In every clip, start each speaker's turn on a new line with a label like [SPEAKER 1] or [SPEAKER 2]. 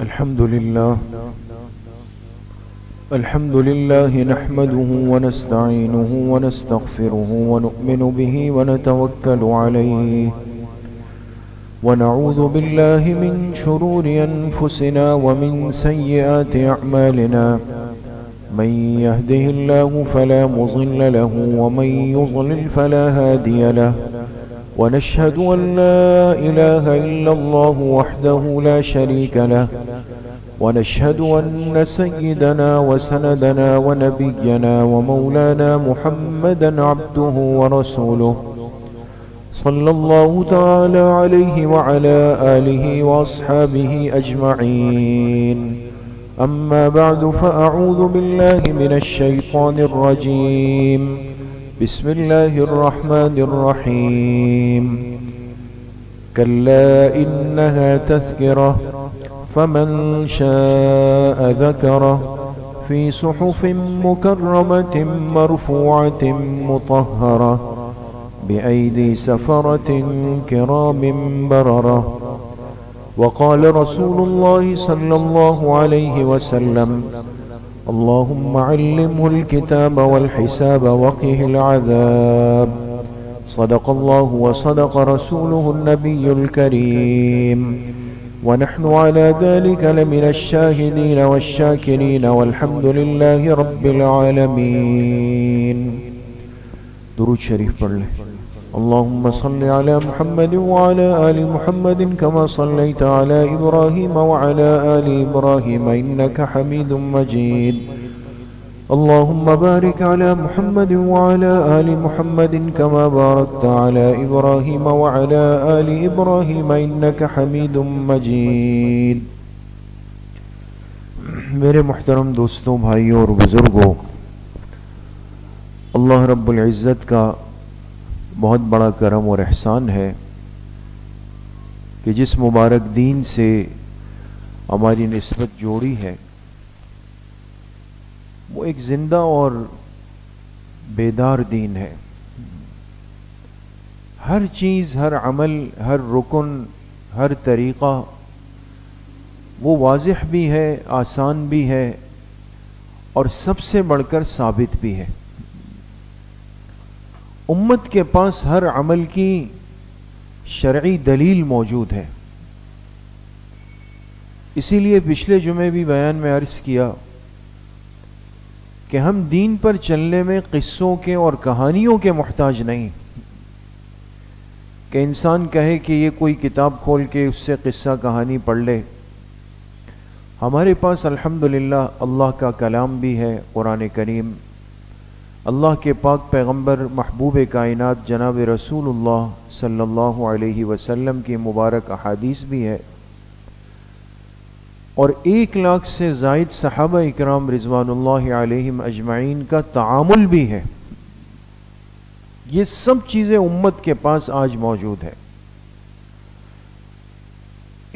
[SPEAKER 1] الحمد لله نحمده ونستعينه ونستغفره ونؤمن به ونتوكل عليه ونعوذ بالله من شرور أنفسنا ومن سيئات أعمالنا من يهده الله فلا مضل له ومن يضلل فلا هادي له ونشهد أن لا إله إلا الله وحده لا شريك له ونشهد أن سيدنا وسندنا ونبينا ومولانا محمدا عبده ورسوله صلى الله تعالى عليه وعلى آله وأصحابه أجمعين أما بعد فأعوذ بالله من الشيطان الرجيم بسم الله الرحمن الرحيم كلا إنها تذكرة فمن شاء ذكره في صحف مكرمة مرفوعة مطهرة بأيدي سفرة كرام بررة وقال رسول الله صلى الله عليه وسلم اللهم علمه الكتاب والحساب وقه العذاب صدق الله وصدق رسوله النبي الكريم ونحن على ذلك لمن الشاهدين والشاكرين والحمد لله رب العالمين. درود شریف پڑھ لیں. اللهم صل على محمد وعلى آل محمد كما صليت على إبراهيم وعلى آل إبراهيم إنك حميد مجيد. اللهم بارك على محمد وعلى آل محمد كما باركت على إبراهيم وعلى آل إبراهيم إنك حميد مجيد. میرے محترم دوستوں، بھائیوں اور بزرگوں، اللہ رب العزت کا بہت بڑا کرم اور احسان ہے کہ جس مبارک دین سے ہماری نسبت جوڑی ہے وہ ایک زندہ اور بیدار دین ہے. ہر چیز، ہر عمل، ہر رکن، ہر طریقہ وہ واضح بھی ہے، آسان بھی ہے اور سب سے بڑھ کر ثابت بھی ہے. امت کے پاس ہر عمل کی شرعی دلیل موجود ہے. اسی لیے پچھلے جمعے بھی بیان میں عرض کیا کہ ہم دین پر چلنے میں قصوں کے اور کہانیوں کے محتاج نہیں کہ انسان کہے کہ یہ کوئی کتاب کھول کے اس سے قصہ کہانی پڑھ لے. ہمارے پاس الحمدللہ اللہ کا کلام بھی ہے، قرآن کریم، اللہ کے پاک پیغمبر محبوب کائنات جناب رسول اللہ صلی اللہ علیہ وسلم کی مبارک احادیث بھی ہے، اور 1,00,000 سے زائد صحابہ اکرام رضوان اللہ علیہم اجمعین کا تعامل بھی ہے. یہ سب چیزیں امت کے پاس آج موجود ہے.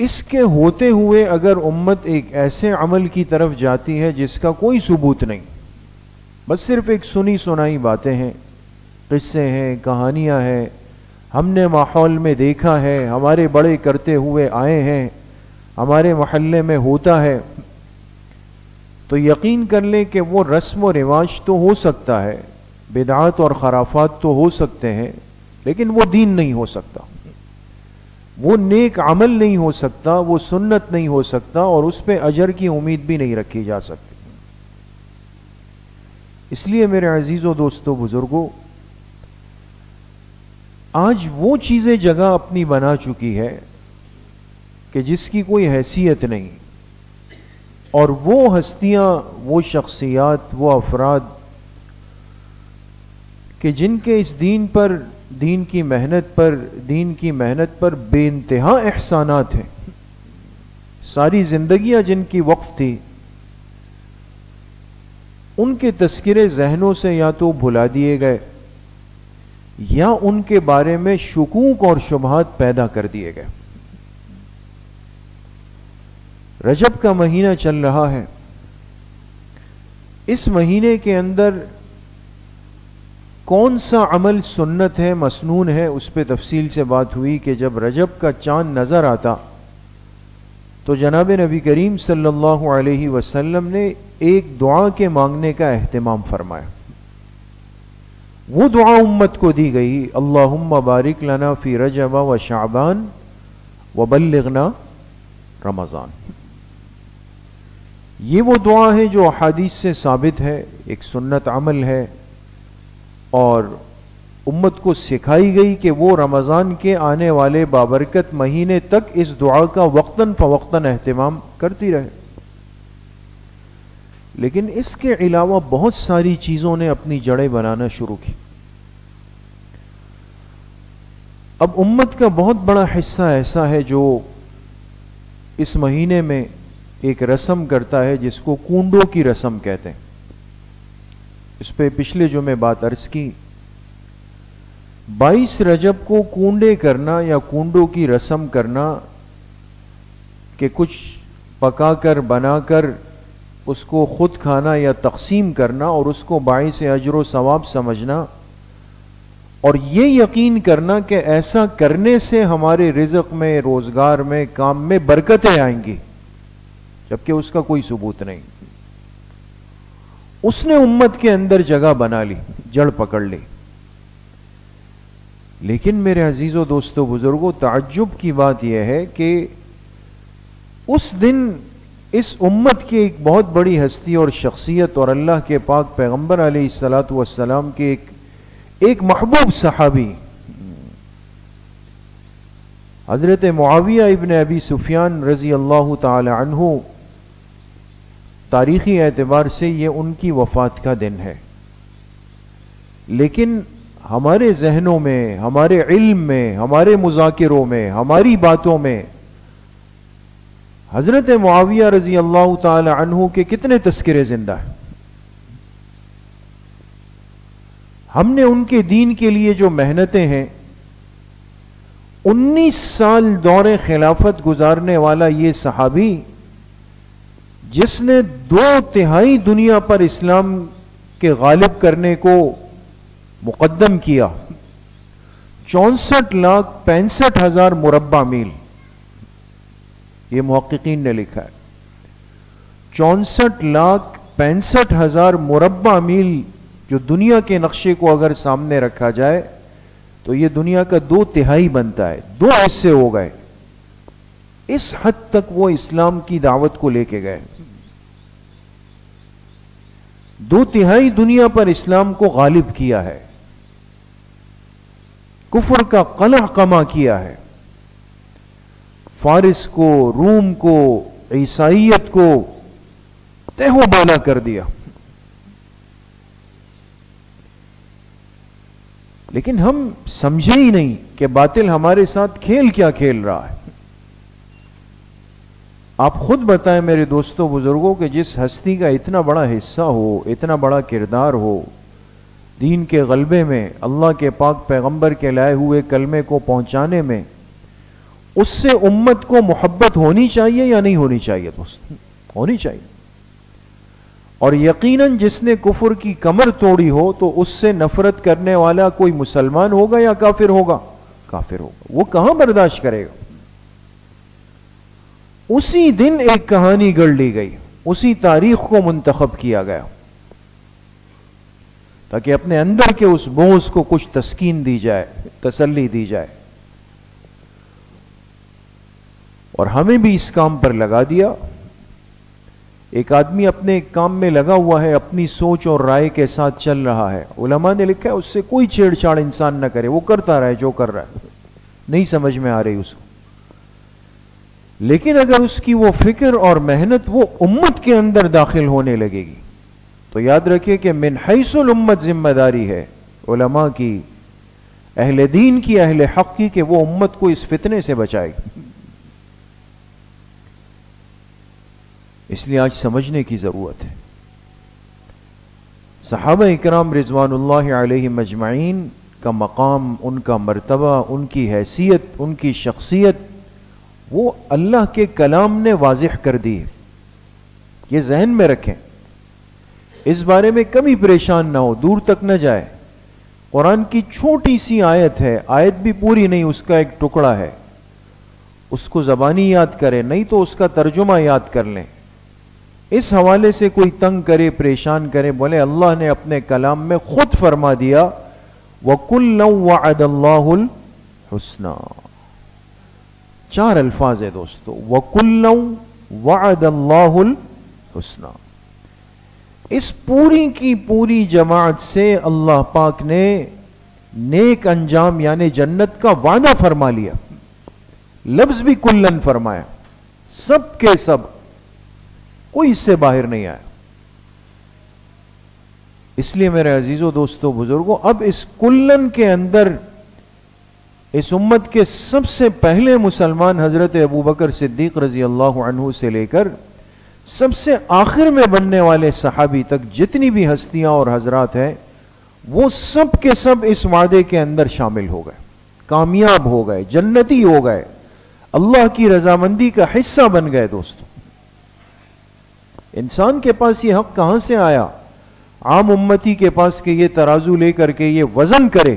[SPEAKER 1] اس کے ہوتے ہوئے اگر امت ایک ایسے عمل کی طرف جاتی ہے جس کا کوئی ثبوت نہیں، بس صرف ایک سنی سنائی باتیں ہیں، قصے ہیں، کہانیاں ہیں، ہم نے ماحول میں دیکھا ہے، ہمارے بڑے کرتے ہوئے آئے ہیں، ہمارے محلے میں ہوتا ہے، تو یقین کر لیں کہ وہ رسم و رواج تو ہو سکتا ہے، بدعات اور خرافات تو ہو سکتے ہیں، لیکن وہ دین نہیں ہو سکتا، وہ نیک عمل نہیں ہو سکتا، وہ سنت نہیں ہو سکتا، اور اس پہ اجر کی امید بھی نہیں رکھی جا سکتی. اس لیے میرے عزیزوں، دوستوں، بزرگوں، آج وہ چیزیں جگہ اپنی بنا چکی ہے کہ جس کی کوئی حیثیت نہیں، اور وہ ہستیاں، وہ شخصیات، وہ افراد کہ جن کے اس دین پر، دین کی محنت پر بے انتہا احسانات ہیں، ساری زندگیاں جن کی وقف تھی، ان کے تذکرے ذہنوں سے یا تو بھلا دیے گئے یا ان کے بارے میں شکوک اور شبہات پیدا کر دیے گئے. رجب کا مہینہ چل رہا ہے. اس مہینے کے اندر کون سا عمل سنت ہے، مسنون ہے، اس پہ تفصیل سے بات ہوئی کہ جب رجب کا چاند نظر آتا تو جناب نبی کریم صلی اللہ علیہ وسلم نے ایک دعا کے مانگنے کا اہتمام فرمایا. وہ دعا امت کو دی گئی، اللہم بارک لنا فی رجب و شعبان وبلغنا رمضان. یہ وہ دعا ہے جو احادیث سے ثابت ہے، ایک سنت عمل ہے، اور امت کو سکھائی گئی کہ وہ رمضان کے آنے والے بابرکت مہینے تک اس دعا کا وقتاً فوقتاً اہتمام کرتی رہے. لیکن اس کے علاوہ بہت ساری چیزوں نے اپنی جڑیں بنانا شروع کی. اب امت کا بہت بڑا حصہ ایسا ہے جو اس مہینے میں ایک رسم کرتا ہے جس کو کونڈوں کی رسم کہتے ہیں. اس پہ پچھلے جو میں بات عرض کی، 22 رجب کو کونڈے کرنا یا کونڈوں کی رسم کرنا کہ کچھ پکا کر بنا کر اس کو خود کھانا یا تقسیم کرنا اور اس کو باعث اجر و ثواب سمجھنا، اور یہ یقین کرنا کہ ایسا کرنے سے ہمارے رزق میں، روزگار میں، کام میں برکتیں آئیں گی، جبکہ اس کا کوئی ثبوت نہیں. اس نے امت کے اندر جگہ بنا لی، جڑ پکڑ لی. لیکن میرے عزیزو دوستو بزرگوں، تعجب کی بات یہ ہے کہ اس دن اس امت کی ایک بہت بڑی ہستی اور شخصیت اور اللہ کے پاک پیغمبر علیہ الصلاۃ والسلام کے ایک محبوب صحابی حضرت معاویہ ابن ابی سفیان رضی اللہ تعالی عنہ، تاریخی اعتبار سے یہ ان کی وفات کا دن ہے. لیکن ہمارے ذہنوں میں، ہمارے علم میں، ہمارے مذاکروں میں، ہماری باتوں میں حضرت معاویہ رضی اللہ تعالی عنہ کے کتنے تذکرے زندہ ہیں. ہم نے ان کے دین کے لیے جو محنتیں ہیں، 19 سال دور خلافت گزارنے والا یہ صحابی جس نے 2/3 دنیا پر اسلام کے غالب کرنے کو مقدم کیا، 64,65,000 مربع میل، یہ محققین نے لکھا ہے، 64,65,000 مربع میل جو دنیا کے نقشے کو اگر سامنے رکھا جائے تو یہ دنیا کا 2/3 بنتا ہے. 2 حصے ہو گئے. اس حد تک وہ اسلام کی دعوت کو لے کے گئے. 2/3 دنیا پر اسلام کو غالب کیا ہے، کفر کا قلع قمع کیا ہے، فارس کو، روم کو، عیسائیت کو تہو بالا کر دیا. لیکن ہم سمجھے ہی نہیں کہ باطل ہمارے ساتھ کھیل کیا کھیل رہا ہے. آپ خود بتائیں میرے دوستوں بزرگوں کہ جس ہستی کا اتنا بڑا حصہ ہو، اتنا بڑا کردار ہو دین کے غلبے میں، اللہ کے پاک پیغمبر کے لائے ہوئے کلمے کو پہنچانے میں، اس سے امت کو محبت ہونی چاہیے یا نہیں ہونی چاہیے؟ دوست ہونی چاہیے. اور یقیناً جس نے کفر کی کمر توڑی ہو تو اس سے نفرت کرنے والا کوئی مسلمان ہوگا یا کافر ہوگا؟ کافر ہوگا. وہ کہاں برداشت کرے گا؟ اسی دن ایک کہانی گڑھ لی گئی، اسی تاریخ کو منتخب کیا گیا تاکہ اپنے اندر کے اس بوجھ کو کچھ تسکین دی جائے، تسلی دی جائے. اور ہمیں بھی اس کام پر لگا دیا. ایک آدمی اپنے کام میں لگا ہوا ہے، اپنی سوچ اور رائے کے ساتھ چل رہا ہے. علماء نے لکھا ہے اس سے کوئی چھیڑ چھاڑ انسان نہ کرے، وہ کرتا رہے جو کر رہا ہے، نہیں سمجھ میں آ رہی اس کو. لیکن اگر اس کی وہ فکر اور محنت وہ امت کے اندر داخل ہونے لگے گی تو یاد رکھیے کہ من حیث الامت ذمہ داری ہے علماء کی، اہل دین کی، اہل حق کی، کہ وہ امت کو اس فتنے سے بچائے گی. اس لیے آج سمجھنے کی ضرورت ہے. صحابہ اکرام رضوان اللہ علیہم اجمعین کا مقام، ان کا مرتبہ، ان کی حیثیت، ان کی شخصیت وہ اللہ کے کلام نے واضح کر دی ہے. یہ ذہن میں رکھیں، اس بارے میں کبھی پریشان نہ ہو، دور تک نہ جائے. قرآن کی چھوٹی سی آیت ہے، آیت بھی پوری نہیں، اس کا ایک ٹکڑا ہے. اس کو زبانی یاد کرے، نہیں تو اس کا ترجمہ یاد کر لیں۔ اس حوالے سے کوئی تنگ کرے، پریشان کرے، بولے اللہ نے اپنے کلام میں خود فرما دیا وَكُلًّا وَعَدَ اللَّهُ الْحُسْنَى، 4 الفاظ ہے دوستو، وَكُلًّا وَعَدَ اللَّهُ الْحُسْنَى۔ اس پوری کی پوری جماعت سے اللہ پاک نے نیک انجام یعنی جنت کا وعدہ فرما لیا، لفظ بھی کلن فرمایا، سب کے سب، کوئی اس سے باہر نہیں آیا۔ اس لیے میرے عزیزو دوستو بزرگوں، اب اس کلن کے اندر اس امت کے سب سے پہلے مسلمان حضرت ابوبکر صدیق رضی اللہ عنہ سے لے کر سب سے آخر میں بننے والے صحابی تک جتنی بھی ہستیاں اور حضرات ہیں، وہ سب کے سب اس وعدے کے اندر شامل ہو گئے، کامیاب ہو گئے، جنتی ہو گئے، اللہ کی رضامندی کا حصہ بن گئے۔ دوستو انسان کے پاس یہ حق کہاں سے آیا عام امتی کے پاس کہ یہ ترازو لے کر کے یہ وزن کرے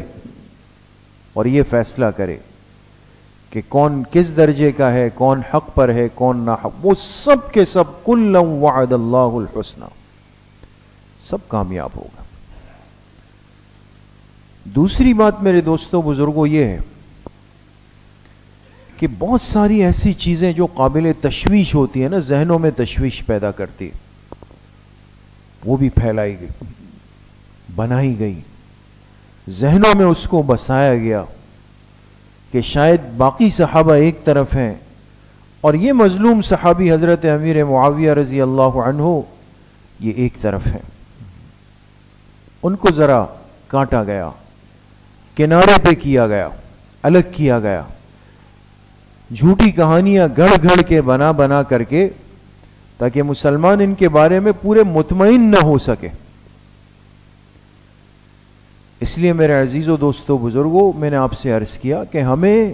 [SPEAKER 1] اور یہ فیصلہ کرے کہ کون کس درجے کا ہے، کون حق پر ہے، کون ناحق؟ وہ سب کے سب کُلًّا وعد اللہ الحسنى، سب کامیاب ہوگا۔ دوسری بات میرے دوستوں بزرگوں یہ ہے کہ بہت ساری ایسی چیزیں جو قابل تشویش ہوتی ہیں نا، ذہنوں میں تشویش پیدا کرتی ہے، وہ بھی پھیلائی گئی، بنائی گئی، ذہنوں میں اس کو بسایا گیا کہ شاید باقی صحابہ ایک طرف ہیں اور یہ مظلوم صحابی حضرت امیر معاویہ رضی اللہ عنہ یہ ایک طرف ہیں، ان کو ذرا کاٹا گیا، کنارے پہ کیا گیا، الگ کیا گیا، جھوٹی کہانیاں گھڑ گھڑ کے بنا بنا کر کے، تاکہ مسلمان ان کے بارے میں پورے مطمئن نہ ہو سکے۔ اس لیے میرے عزیزو دوستو بزرگوں، میں نے آپ سے عرض کیا کہ ہمیں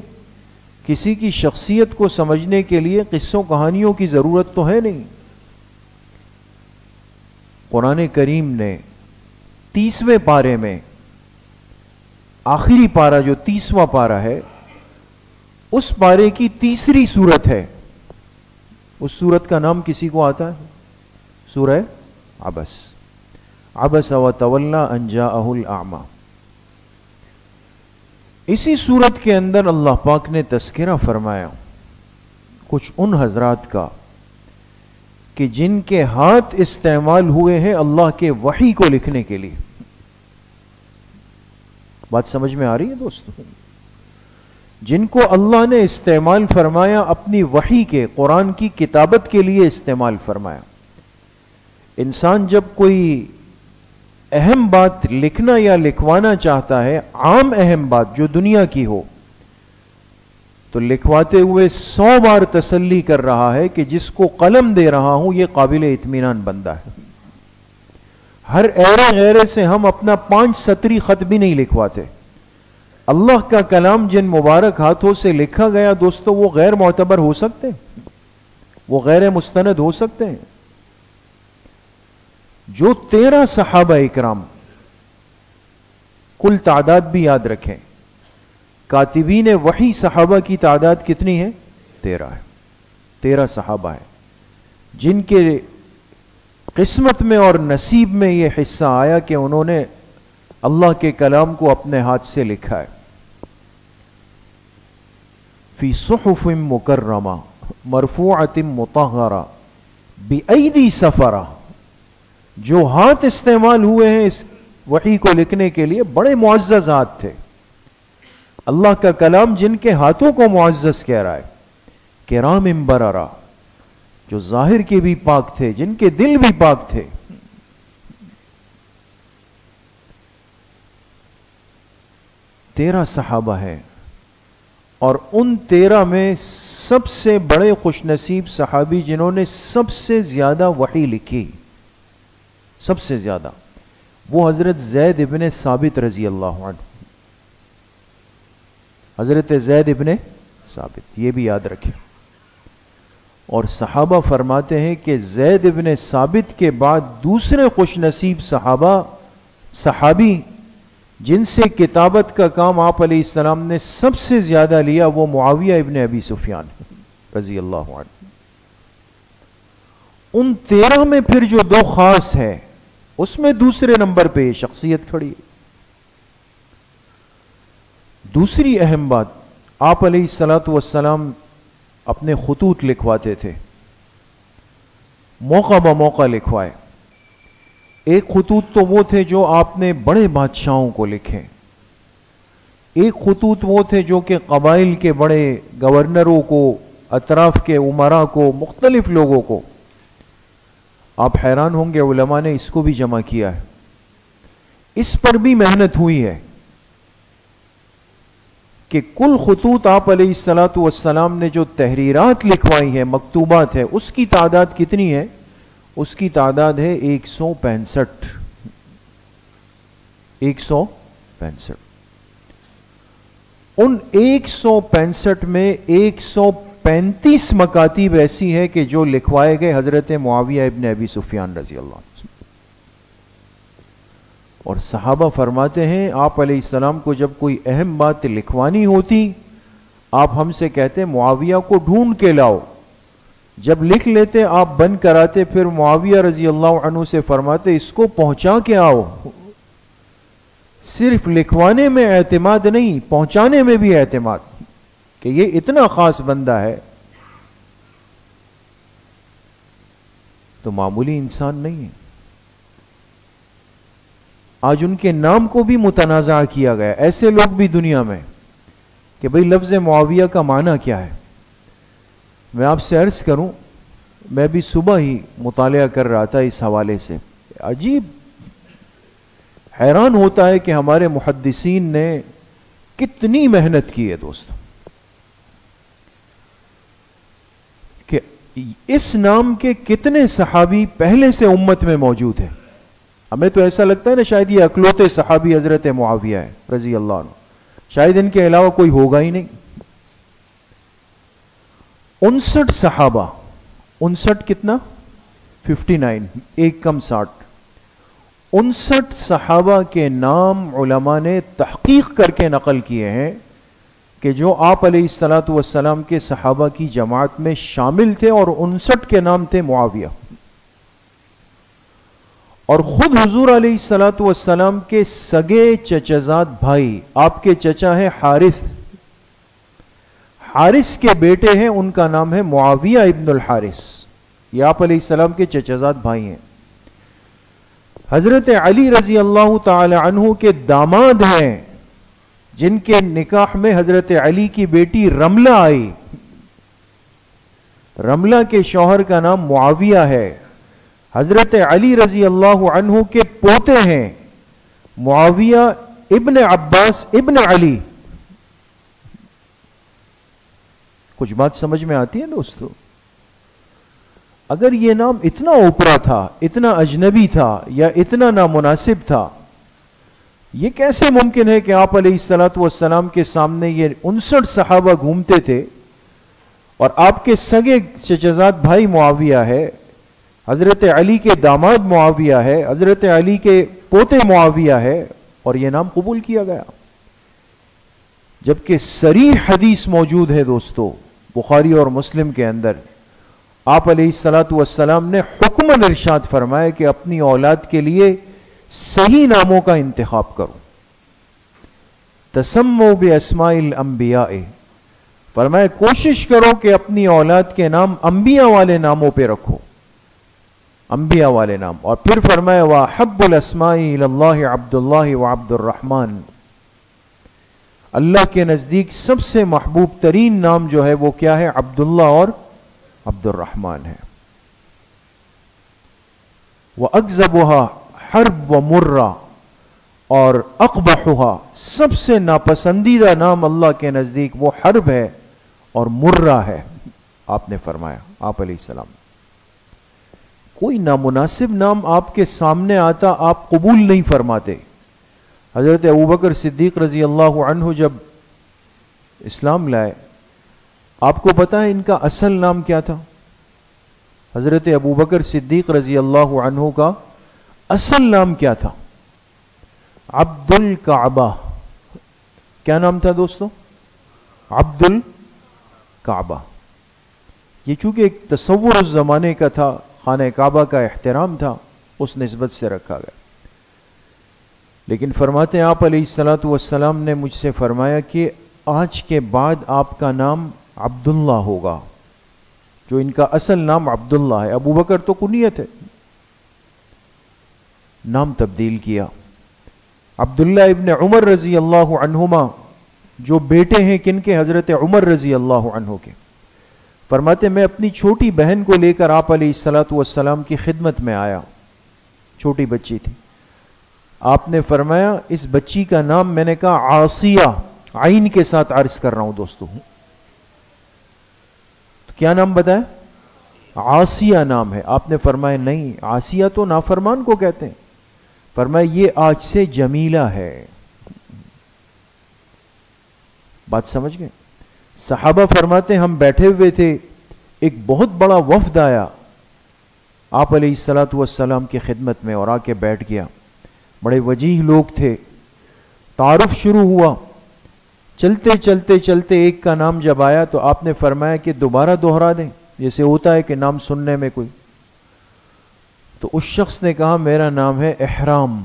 [SPEAKER 1] کسی کی شخصیت کو سمجھنے کے لیے قصوں کہانیوں کی ضرورت تو ہے نہیں۔ قرآن کریم نے 30ویں پارے میں، آخری پارہ جو 30واں پارہ ہے، اس پارے کی تیسری سورت ہے، اس سورت کا نام کسی کو آتا ہے؟ سورہ عبس، عبس وتولی ان جاءہ الاعمی۔ اسی سورت کے اندر اللہ پاک نے تذکرہ فرمایا کچھ ان حضرات کا کہ جن کے ہاتھ استعمال ہوئے ہیں اللہ کے وحی کو لکھنے کے لیے۔ بات سمجھ میں آ رہی ہے دوستو؟ جن کو اللہ نے استعمال فرمایا اپنی وحی کے، قرآن کی کتابت کے لیے استعمال فرمایا۔ انسان جب کوئی اہم بات لکھنا یا لکھوانا چاہتا ہے، عام اہم بات جو دنیا کی ہو، تو لکھواتے ہوئے 100 بار تسلی کر رہا ہے کہ جس کو قلم دے رہا ہوں یہ قابل اطمینان بندہ ہے۔ ہر ایرے غیرے سے ہم اپنا 5 سطری خط بھی نہیں لکھواتے۔ اللہ کا کلام جن مبارک ہاتھوں سے لکھا گیا دوستو، وہ غیر معتبر ہو سکتے ہیں، وہ غیر مستند ہو سکتے ہیں؟ جو 13 صحابہ اکرام، کل تعداد بھی یاد رکھیں، کاتبین وحی صحابہ کی تعداد کتنی ہے؟ 13 ہے، 13 صحابہ ہیں جن کے قسمت میں اور نصیب میں یہ حصہ آیا کہ انہوں نے اللہ کے کلام کو اپنے ہاتھ سے لکھا ہے۔ فی صحف مکرمہ مرفوعۃ مطہرہ بأیدی سفرہ، جو ہاتھ استعمال ہوئے ہیں اس وحی کو لکھنے کے لیے بڑے معزز ہاتھ تھے۔ اللہ کا کلام جن کے ہاتھوں کو معزز کہہ رہا ہے، کرام بررہ، جو ظاہر کے بھی پاک تھے، جن کے دل بھی پاک تھے۔ 13 صحابہ ہیں، اور ان 13 میں سب سے بڑے خوش نصیب صحابی جنہوں نے سب سے زیادہ وحی لکھی، سب سے زیادہ، وہ حضرت زید ابن ثابت رضی اللہ عنہ۔ حضرت زید ابن ثابت، یہ بھی یاد رکھیں۔ اور صحابہ فرماتے ہیں کہ زید ابن ثابت کے بعد دوسرے خوش نصیب صحابی جن سے کتابت کا کام آپ علیہ السلام نے سب سے زیادہ لیا، وہ معاویہ ابن ابی سفیان۔ رضی اللہ عنہ. ان 13 میں پھر جو 2 خاص ہیں اس میں دوسرے نمبر پہ یہ شخصیت کھڑی ہے. دوسری اہم بات، آپ علیہ الصلوۃ والسلام اپنے خطوط لکھواتے تھے، موقع بموقع لکھوائے. ایک خطوط تو وہ تھے جو آپ نے بڑے بادشاہوں کو لکھے، ایک خطوط وہ تھے جو کہ قبائل کے بڑے گورنروں کو، اطراف کے امراء کو، مختلف لوگوں کو. آپ حیران ہوں گے علماء نے اس کو بھی جمع کیا ہے، اس پر بھی محنت ہوئی ہے کہ کل خطوط آپ علیہ الصلوۃ والسلام نے جو تحریرات لکھوائی ہیں، مکتوبات ہے، اس کی تعداد کتنی ہے؟ اس کی تعداد ہے 165. 165. ان 165 میں 135 مکاتیب ایسی ہے کہ جو لکھوائے گئے حضرت معاویہ ابن ابی سفیان رضی اللہ عنہ. اور صحابہ فرماتے ہیں آپ علیہ السلام کو جب کوئی اہم بات لکھوانی ہوتی، آپ ہم سے کہتے معاویہ کو ڈھونڈ کے لاؤ. جب لکھ لیتے آپ بند کراتے، پھر معاویہ رضی اللہ عنہ سے فرماتے اس کو پہنچا کے آؤ. صرف لکھوانے میں اعتماد نہیں، پہنچانے میں بھی اعتماد کہ یہ اتنا خاص بندہ ہے، تو معمولی انسان نہیں ہے. آج ان کے نام کو بھی متنازع کیا گیا، ایسے لوگ بھی دنیا میں کہ بھئی لفظ معاویہ کا معنی کیا ہے. میں آپ سے عرض کروں، میں بھی صبح ہی مطالعہ کر رہا تھا اس حوالے سے. عجیب، حیران ہوتا ہے کہ ہمارے محدثین نے کتنی محنت کی ہے دوستو، کہ اس نام کے کتنے صحابی پہلے سے امت میں موجود ہیں. ہمیں تو ایسا لگتا ہے نا شاید یہ اکلوتے صحابی حضرت معاویہ ہے رضی اللہ عنہ، شاید ان کے علاوہ کوئی ہوگا ہی نہیں. 59 صحابہ، 59 کتنا؟ 59، ایک کم 60. 59 صحابہ کے نام علماء نے تحقیق کر کے نقل کیے ہیں کہ جو آپ علیہ الصلوۃ والسلام کے صحابہ کی جماعت میں شامل تھے، اور 59 کے نام تھے معاویہ. اور خود حضور علیہ الصلوۃ والسلام کے سگے چچزاد بھائی، آپ کے چچا ہیں حارث، حارث کے بیٹے ہیں، ان کا نام ہے معاویہ ابن الحارث. یہ آپ علیہ السلام کے چچزاد بھائی ہیں. حضرت علی رضی اللہ تعالی عنہ کے داماد ہیں، جن کے نکاح میں حضرت علی کی بیٹی رملہ آئی. رملہ کے شوہر کا نام معاویہ ہے. حضرت علی رضی اللہ عنہ کے پوتے ہیں معاویہ ابن عباس ابن علی. کچھ بات سمجھ میں آتی ہے دوستو؟ اگر یہ نام اتنا اوپرا تھا، اتنا اجنبی تھا، یا اتنا نامناسب تھا، یہ کیسے ممکن ہے کہ آپ علیہ الصلوۃ والسلام کے سامنے یہ 59 صحابہ گھومتے تھے، اور آپ کے سگے چچزاد بھائی معاویہ ہے، حضرت علی کے داماد معاویہ ہے، حضرت علی کے پوتے معاویہ ہے، اور یہ نام قبول کیا گیا؟ جبکہ صریح حدیث موجود ہے دوستو بخاری اور مسلم کے اندر. آپ علیہ الصلوۃ والسلام نے حکماً ارشاد فرمایا کہ اپنی اولاد کے لیے صحیح ناموں کا انتخاب کرو. تسموا باسماء الانبیاء، فرمایا کوشش کرو کہ اپنی اولاد کے نام انبیاء والے ناموں پہ رکھو، انبیاء والے نام. اور پھر فرمایا وَأَحَبُّ الْأَسْمَاءِ إِلَى اللَّهِ عَبْدُ اللَّهِ وَعَبْدُ الرَّحْمَنِ، اللہ کے نزدیک سب سے محبوب ترین نام جو ہے وہ کیا ہے؟ عبداللہ اور عبد الرحمن ہے. وَأَكْذَبُهَا حَرْبٌ وَمُرَّةٌ، اور اقبحها، سب سے ناپسندیدہ نام اللہ کے نزدیک وہ حرب ہے اور مرہ ہے. آپ نے فرمایا، آپ علیہ السلام، کوئی نامناسب نام آپ کے سامنے آتا آپ قبول نہیں فرماتے. حضرت ابوبکر صدیق رضی اللہ عنہ جب اسلام لائے، آپ کو پتا ہے ان کا اصل نام کیا تھا؟ حضرت ابوبکر صدیق رضی اللہ عنہ کا اصل نام کیا تھا؟ عبد الکعبہ. کیا نام تھا دوستو؟ عبد الکعبہ. یہ چونکہ ایک تصور اس زمانے کا تھا، خانہ کعبہ کا احترام تھا، اس نسبت سے رکھا گیا. لیکن فرماتے ہیں آپ علیہ الصلوۃ والسلام نے مجھ سے فرمایا کہ آج کے بعد آپ کا نام عبداللہ ہوگا، جو ان کا اصل نام عبداللہ ہے. ابو بکر تو کنیت ہے، نام تبدیل کیا. عبداللہ ابن عمر رضی اللہ عنہما جو بیٹے ہیں کن کے؟ حضرت عمر رضی اللہ عنہ کے. فرماتے میں اپنی چھوٹی بہن کو لے کر آپ علیہ الصلوۃ والسلام کی خدمت میں آیا، چھوٹی بچی تھی. آپ نے فرمایا اس بچی کا نام، میں نے کہا عاصیہ، عین کے ساتھ عرض کر رہا ہوں دوستو، تو کیا نام بتایا؟ عاصیہ نام ہے. آپ نے فرمایا نہیں، عاصیہ تو نافرمان کو کہتے ہیں. فرمایا یہ آج سے جمیلہ ہے. بات سمجھ گئے؟ صحابہ فرماتے ہم بیٹھے ہوئے تھے، ایک بہت بڑا وفد آیا آپ علیہ الصلوۃ والسلام کی خدمت میں اور آ کے بیٹھ گیا. بڑے وجیح لوگ تھے. تعارف شروع ہوا. چلتے چلتے چلتے ایک کا نام جب آیا تو آپ نے فرمایا کہ دوبارہ دوہرا دیں، جیسے ہوتا ہے کہ نام سننے میں کوئی. تو اس شخص نے کہا میرا نام ہے احرام.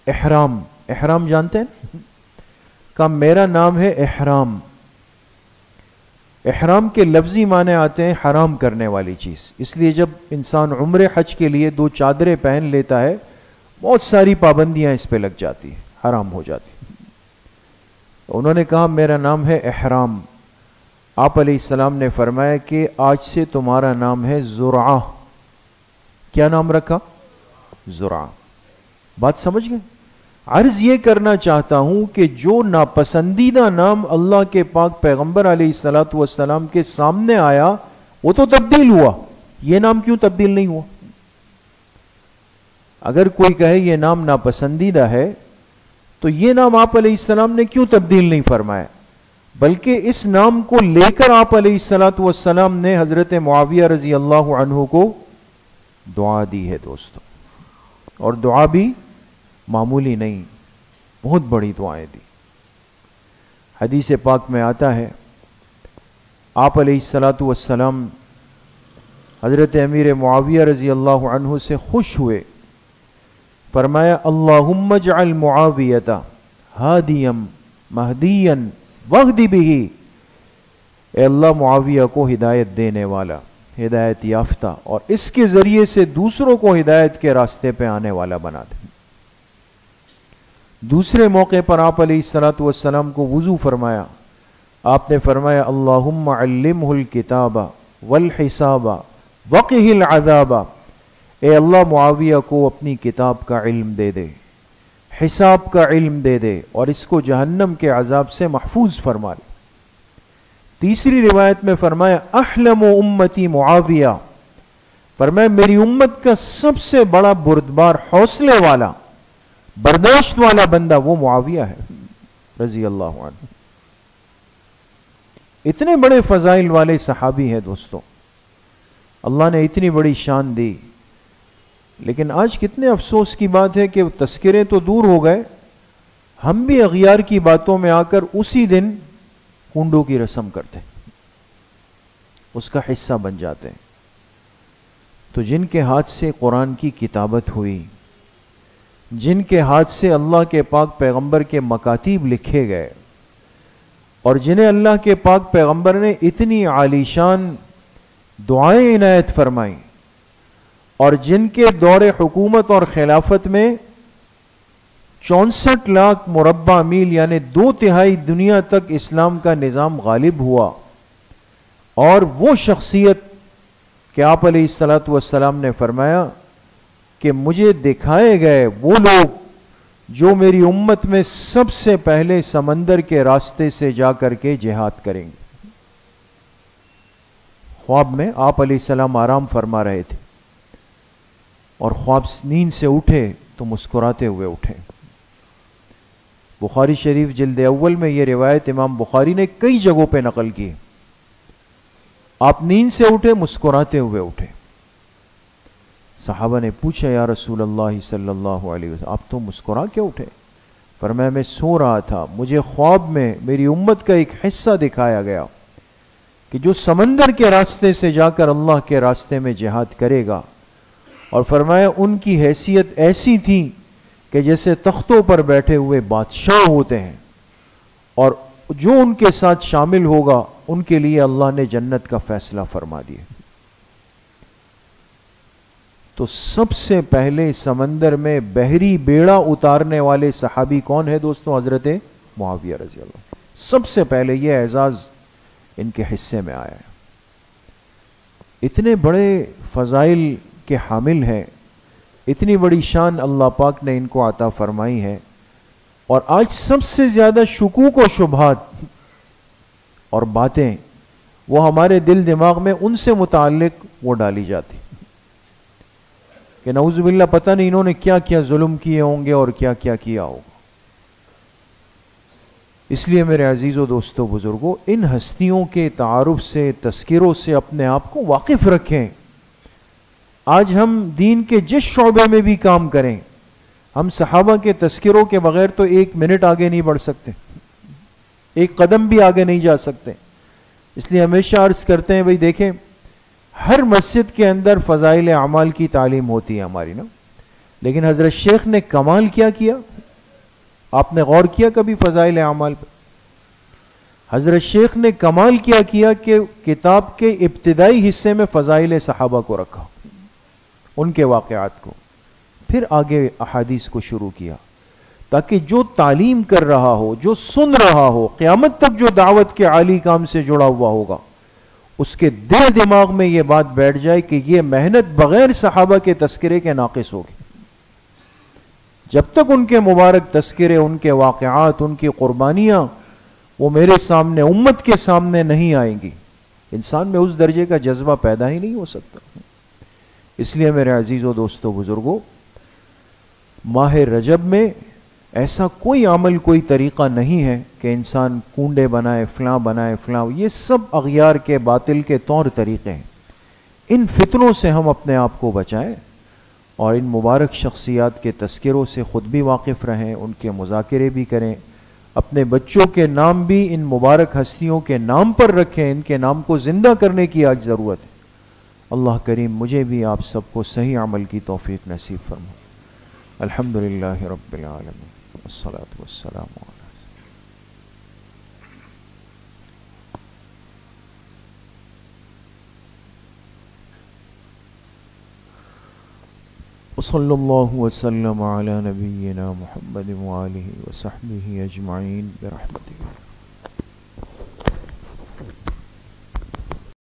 [SPEAKER 1] احرام، احرام جانتے ہیں؟ کہا میرا نام ہے احرام. احرام کے لفظی معنی آتے ہیں حرام کرنے والی چیز. اس لیے جب انسان عمرے حج کے لیے 2 چادریں پہن لیتا ہے، بہت ساری پابندیاں اس پہ لگ جاتی ہیں، حرام ہو جاتی. انہوں نے کہا میرا نام ہے احرام. آپ علیہ السلام نے فرمایا کہ آج سے تمہارا نام ہے زرعہ. کیا نام رکھا؟ زرعہ. بات سمجھ گئے؟ عرض یہ کرنا چاہتا ہوں کہ جو ناپسندیدہ نام اللہ کے پاک پیغمبر علیہ الصلوۃ والسلام کے سامنے آیا وہ تو تبدیل ہوا، یہ نام کیوں تبدیل نہیں ہوا؟ اگر کوئی کہے یہ نام ناپسندیدہ ہے تو یہ نام آپ علیہ السلام نے کیوں تبدیل نہیں فرمایا؟ بلکہ اس نام کو لے کر آپ علیہ الصلوۃ والسلام نے حضرت معاویہ رضی اللہ عنہ کو دعا دی ہے دوستو. اور دعا بھی معمولی نہیں، بہت بڑی دعائیں دی. حدیث پاک میں آتا ہے آپ علیہ الصلوۃ والسلام حضرت امیر معاویہ رضی اللہ عنہ سے خوش ہوئے. فرمایا اللہم اجعل معاویۃ ہادیا مہدیا واہد بہ. اے اللہ معاویہ کو ہدایت دینے والا، ہدایت یافتہ، اور اس کے ذریعے سے دوسروں کو ہدایت کے راستے پہ آنے والا بنا دے. دوسرے موقع پر آپ علیہ الصلوۃ والسلام کو وضو فرمایا. آپ نے فرمایا اللہم علمہ الکتاب والحساب وقہ العذاب. اے اللہ معاویہ کو اپنی کتاب کا علم دے دے، حساب کا علم دے دے، اور اس کو جہنم کے عذاب سے محفوظ فرما لے. تیسری روایت میں فرمایا احلم امتی معاویہ. فرمایا میری امت کا سب سے بڑا بردبار، حوصلے والا، برداشت والا بندہ وہ معاویہ ہے رضی اللہ عنہ. اتنے بڑے فضائل والے صحابی ہیں دوستو، اللہ نے اتنی بڑی شان دی. لیکن آج کتنے افسوس کی بات ہے کہ تذکرے تو دور ہو گئے، ہم بھی اغیار کی باتوں میں آ کر اسی دن کنڈوں کی رسم کرتے ہیں، اس کا حصہ بن جاتے ہیں. تو جن کے ہاتھ سے قرآن کی کتابت ہوئی، جن کے ہاتھ سے اللہ کے پاک پیغمبر کے مکاتیب لکھے گئے، اور جنہیں اللہ کے پاک پیغمبر نے اتنی عالیشان دعائیں عنایت فرمائیں، اور جن کے دور حکومت اور خلافت میں 64 لاکھ مربع میل یعنی 2/3 دنیا تک اسلام کا نظام غالب ہوا، اور وہ شخصیت کہ آپ علیہ الصلوۃ والسلام نے فرمایا کہ مجھے دکھائے گئے وہ لوگ جو میری امت میں سب سے پہلے سمندر کے راستے سے جا کر کے جہاد کریں گے. خواب میں آپ علیہ السلام آرام فرما رہے تھے، اور خواب نیند سے اٹھے تو مسکراتے ہوئے اٹھے. بخاری شریف جلد اول میں یہ روایت امام بخاری نے کئی جگہوں پہ نقل کی. آپ نیند سے اٹھے، مسکراتے ہوئے اٹھے. صحابہ نے پوچھا یا رسول اللہ صلی اللہ علیہ وسلم آپ تو مسکرا کیوں اٹھے؟ میں سو رہا تھا، مجھے خواب میں میری امت کا ایک حصہ دکھایا گیا کہ جو سمندر کے راستے سے جا کر اللہ کے راستے میں جہاد کرے گا، اور فرمایا ان کی حیثیت ایسی تھی کہ جیسے تختوں پر بیٹھے ہوئے بادشاہ ہوتے ہیں، اور جو ان کے ساتھ شامل ہوگا ان کے لیے اللہ نے جنت کا فیصلہ فرما دیا۔ تو سب سے پہلے سمندر میں بحری بیڑا اتارنے والے صحابی کون ہے دوستوں؟ حضرت معاویہ رضی اللہ عنہ۔ سب سے پہلے یہ اعزاز ان کے حصے میں آیا ہے۔ اتنے بڑے فضائل کے حامل ہیں، اتنی بڑی شان اللہ پاک نے ان کو عطا فرمائی ہے، اور آج سب سے زیادہ شکوک و شبہات اور باتیں وہ ہمارے دل دماغ میں ان سے متعلق وہ ڈالی جاتی کہ نعوذ باللہ پتہ نہیں انہوں نے کیا کیا ظلم کیے ہوں گے اور کیا کیا کیا ہوگا۔ اس لیے میرے عزیزوں دوستوں بزرگوں، ان ہستیوں کے تعارف سے، تذکروں سے اپنے آپ کو واقف رکھیں۔ آج ہم دین کے جس شعبے میں بھی کام کریں، ہم صحابہ کے تذکروں کے بغیر تو ایک منٹ آگے نہیں بڑھ سکتے، ایک قدم بھی آگے نہیں جا سکتے۔ اس لیے ہمیشہ عرض کرتے ہیں بھئی دیکھیں، ہر مسجد کے اندر فضائل اعمال کی تعلیم ہوتی ہے ہماری نا، لیکن حضرت شیخ نے کمال کیا کیا؟ آپ نے غور کیا کبھی فضائل اعمال پہ؟ حضرت شیخ نے کمال کیا کیا کہ کتاب کے ابتدائی حصے میں فضائل صحابہ کو رکھا، ان کے واقعات کو، پھر آگے احادیث کو شروع کیا، تاکہ جو تعلیم کر رہا ہو، جو سن رہا ہو، قیامت تک جو دعوت کے عالی کام سے جڑا ہوا ہوگا، اس کے دل دماغ میں یہ بات بیٹھ جائے کہ یہ محنت بغیر صحابہ کے تذکرے کے ناقص ہوگی۔ جب تک ان کے مبارک تذکرے، ان کے واقعات، ان کی قربانیاں وہ میرے سامنے، امت کے سامنے نہیں آئیں گی، انسان میں اس درجے کا جذبہ پیدا ہی نہیں ہو سکتا۔ اس لیے میرے عزیزوں دوستوں بزرگوں، ماہ رجب میں ایسا کوئی عمل، کوئی طریقہ نہیں ہے کہ انسان کنڈے بنائے، فلاں بنائے، فلاں، یہ سب اغیار کے، باطل کے طور طریقے ہیں۔ ان فتنوں سے ہم اپنے آپ کو بچائیں، اور ان مبارک شخصیات کے تذکروں سے خود بھی واقف رہیں، ان کے مذاکرے بھی کریں، اپنے بچوں کے نام بھی ان مبارک ہستیوں کے نام پر رکھیں، ان کے نام کو زندہ کرنے کی آج ضرورت ہے۔ اللہ کریم مجھے بھی آپ سب کو صحیح عمل کی توفیق نصیب فرمائے۔ الحمدللہ رب العالمین، والصلاة والسلام علی وصلی اللہ وسلم علی نبینا محمد وآلہ وصحبہ اجمعین برحمتہ۔